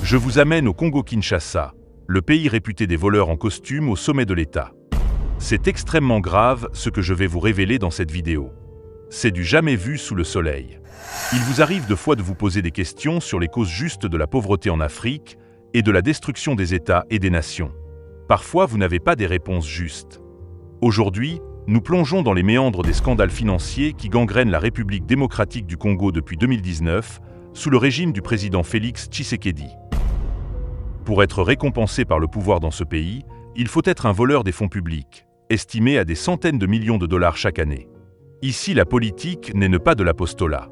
Je vous amène au Congo-Kinshasa, le pays réputé des voleurs en costume au sommet de l'État. C'est extrêmement grave ce que je vais vous révéler dans cette vidéo. C'est du jamais vu sous le soleil. Il vous arrive de fois de vous poser des questions sur les causes justes de la pauvreté en Afrique et de la destruction des États et des nations. Parfois, vous n'avez pas des réponses justes. Aujourd'hui, nous plongeons dans les méandres des scandales financiers qui gangrènent la République démocratique du Congo depuis 2019, sous le régime du président Félix Tshisekedi. Pour être récompensé par le pouvoir dans ce pays, il faut être un voleur des fonds publics, estimé à des centaines de millions de dollars chaque année. Ici, la politique n'est pas de l'apostolat.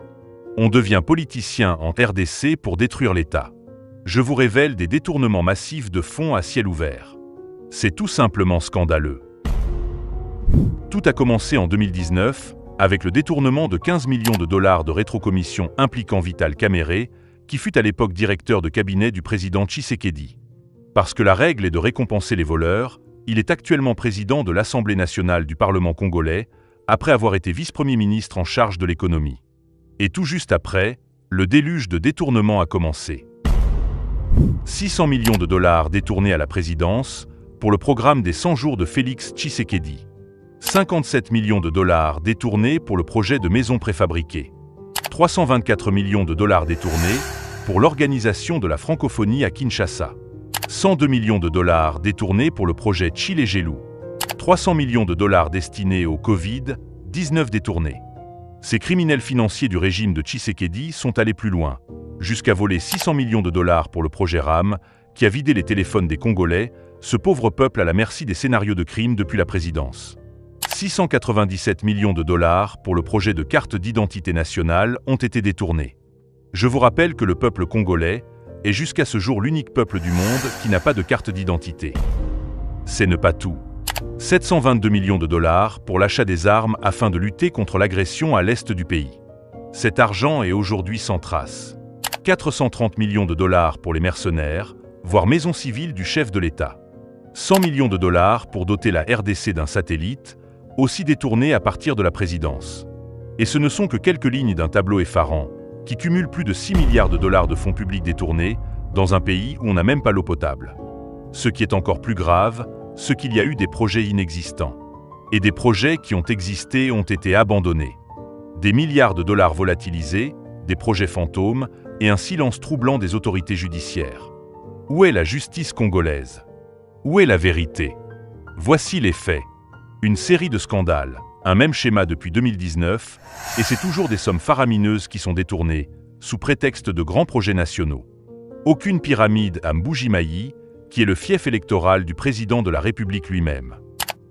On devient politicien en RDC pour détruire l'État. Je vous révèle des détournements massifs de fonds à ciel ouvert. C'est tout simplement scandaleux. Tout a commencé en 2019, avec le détournement de 15 millions de dollars de rétrocommission impliquant Vital Kamerhe, qui fut à l'époque directeur de cabinet du président Tshisekedi. Parce que la règle est de récompenser les voleurs, il est actuellement président de l'Assemblée nationale du Parlement congolais, après avoir été vice-premier ministre en charge de l'économie. Et tout juste après, le déluge de détournements a commencé. 600 millions de dollars détournés à la présidence pour le programme des 100 jours de Félix Tshisekedi. 57 millions de dollars détournés pour le projet de maisons préfabriquées. 324 millions de dollars détournés pour l'organisation de la francophonie à Kinshasa. 102 millions de dollars détournés pour le projet Tshilé-Gelou. 300 millions de dollars destinés au Covid-19 détournés. Ces criminels financiers du régime de Tshisekedi sont allés plus loin, jusqu'à voler 600 millions de dollars pour le projet RAM, qui a vidé les téléphones des Congolais, ce pauvre peuple à la merci des scénarios de crimes depuis la présidence. 697 millions de dollars pour le projet de carte d'identité nationale ont été détournés. Je vous rappelle que le peuple congolais est jusqu'à ce jour l'unique peuple du monde qui n'a pas de carte d'identité. C'est ne pas tout. 722 millions de dollars pour l'achat des armes afin de lutter contre l'agression à l'est du pays. Cet argent est aujourd'hui sans trace. 430 millions de dollars pour les mercenaires, voire maison civile du chef de l'État. 100 millions de dollars pour doter la RDC d'un satellite, aussi détourné à partir de la présidence. Et ce ne sont que quelques lignes d'un tableau effarant, qui cumule plus de 6 milliards de dollars de fonds publics détournés, dans un pays où on n'a même pas l'eau potable. Ce qui est encore plus grave, c'est qu'il y a eu des projets inexistants. Et des projets qui ont existé ont été abandonnés. Des milliards de dollars volatilisés, des projets fantômes, et un silence troublant des autorités judiciaires. Où est la justice congolaise? Où est la vérité? Voici les faits. Une série de scandales, un même schéma depuis 2019, et c'est toujours des sommes faramineuses qui sont détournées, sous prétexte de grands projets nationaux. Aucune pyramide à Mbuji-Mayi, qui est le fief électoral du président de la République lui-même.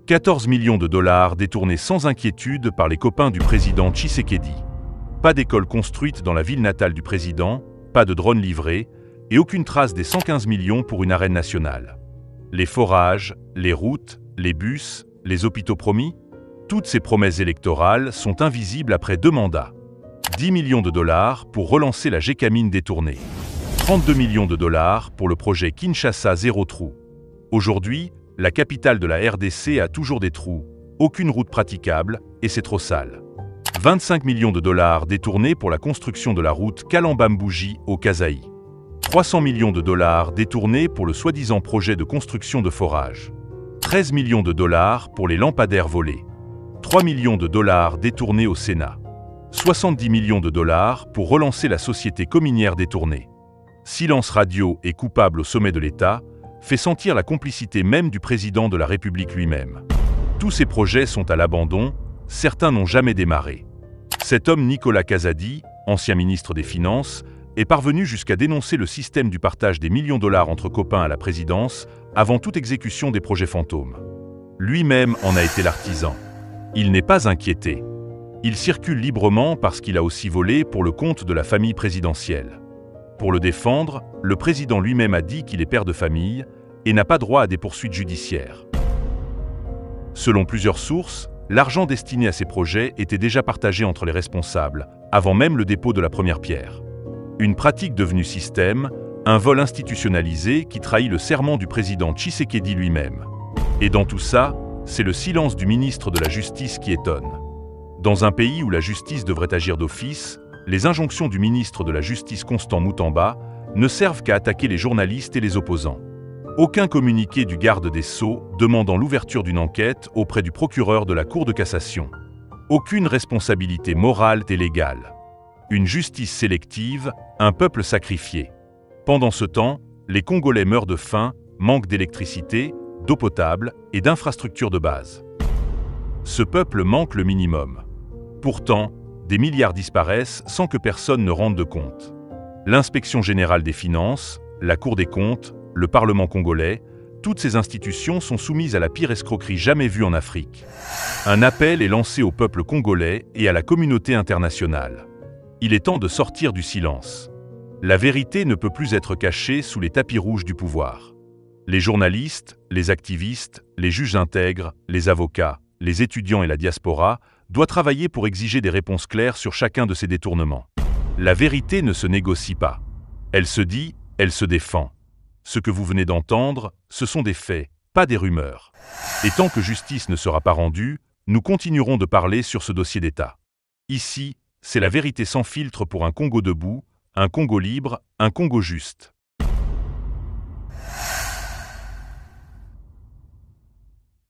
14 millions de dollars détournés sans inquiétude par les copains du président Tshisekedi. Pas d'école construite dans la ville natale du président, pas de drone livré, et aucune trace des 115 millions pour une arène nationale. Les forages, les routes, les bus, les hôpitaux promis, toutes ces promesses électorales sont invisibles après 2 mandats. 10 millions de dollars pour relancer la Gécamine détournée. 32 millions de dollars pour le projet Kinshasa Zéro Trou. Aujourd'hui, la capitale de la RDC a toujours des trous, aucune route praticable, et c'est trop sale. 25 millions de dollars détournés pour la construction de la route Kalamba-Mbuji au Kasaï. 300 millions de dollars détournés pour le soi-disant projet de construction de forages. 13 millions de dollars pour les lampadaires volés. 3 millions de dollars détournés au Sénat. 70 millions de dollars pour relancer la société cominière détournée. Silence radio et coupable au sommet de l'État fait sentir la complicité même du président de la République lui-même. Tous ces projets sont à l'abandon, certains n'ont jamais démarré. Cet homme Nicolas Kazadi, ancien ministre des Finances, est parvenu jusqu'à dénoncer le système du partage des millions de dollars entre copains à la présidence avant toute exécution des projets fantômes. Lui-même en a été l'artisan. Il n'est pas inquiété. Il circule librement parce qu'il a aussi volé pour le compte de la famille présidentielle. Pour le défendre, le président lui-même a dit qu'il est père de famille et n'a pas droit à des poursuites judiciaires. Selon plusieurs sources, l'argent destiné à ces projets était déjà partagé entre les responsables, avant même le dépôt de la première pierre. Une pratique devenue système, un vol institutionnalisé qui trahit le serment du président Tshisekedi lui-même. Et dans tout ça, c'est le silence du ministre de la Justice qui étonne. Dans un pays où la justice devrait agir d'office, les injonctions du ministre de la Justice Constant Moutamba ne servent qu'à attaquer les journalistes et les opposants. Aucun communiqué du garde des Sceaux demandant l'ouverture d'une enquête auprès du procureur de la Cour de cassation. Aucune responsabilité morale et légale. Une justice sélective, un peuple sacrifié. Pendant ce temps, les Congolais meurent de faim, manquent d'électricité, d'eau potable et d'infrastructures de base. Ce peuple manque le minimum. Pourtant, des milliards disparaissent sans que personne ne rende de compte. L'Inspection générale des finances, la Cour des comptes, le Parlement congolais, toutes ces institutions sont soumises à la pire escroquerie jamais vue en Afrique. Un appel est lancé au peuple congolais et à la communauté internationale. Il est temps de sortir du silence. La vérité ne peut plus être cachée sous les tapis rouges du pouvoir. Les journalistes, les activistes, les juges intègres, les avocats, les étudiants et la diaspora doivent travailler pour exiger des réponses claires sur chacun de ces détournements. La vérité ne se négocie pas. Elle se dit, elle se défend. Ce que vous venez d'entendre, ce sont des faits, pas des rumeurs. Et tant que justice ne sera pas rendue, nous continuerons de parler sur ce dossier d'État. Ici, c'est la vérité sans filtre pour un Congo debout, un Congo libre, un Congo juste.